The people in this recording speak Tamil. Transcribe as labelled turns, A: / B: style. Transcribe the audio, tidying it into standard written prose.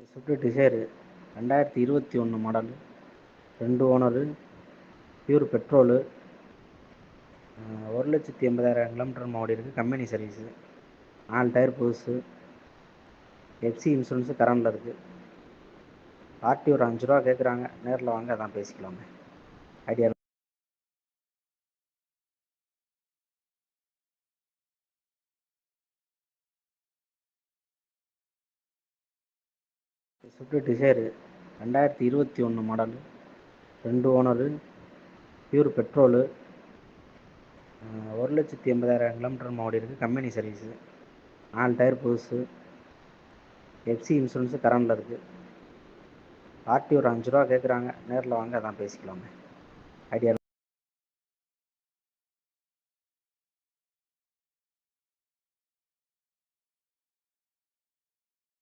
A: Swift Dzire 2021 model, 2 owner, pure petrol, 1,80,000 kilometre ஓடி இருக்குது. கம்பெனி சர்வீஸு, 4 டயர் புதுசு, எஃப்சி இன்சூரன்ஸு கரண்டில் இருக்குது. ஆர்டி ஒரு 5 ரூபா கேட்குறாங்க, நேரில் வாங்க அதான் பேசிக்கலாங்க. Idea Swift Dzire 2021 model, 2 owner, pure petrol, 1,80,000 kilometre ஓடி இருக்குது. கம்பெனி சர்வீஸு, 4 டயர் புதுசு, எஃப்சி இன்சூரன்ஸு கரண்டில் இருக்குது. ஆர்டி ஒரு 5 ரூபா கேட்குறாங்க, நேரில் வாங்க அதான் பேசிக்கலாங்க. ஐடியா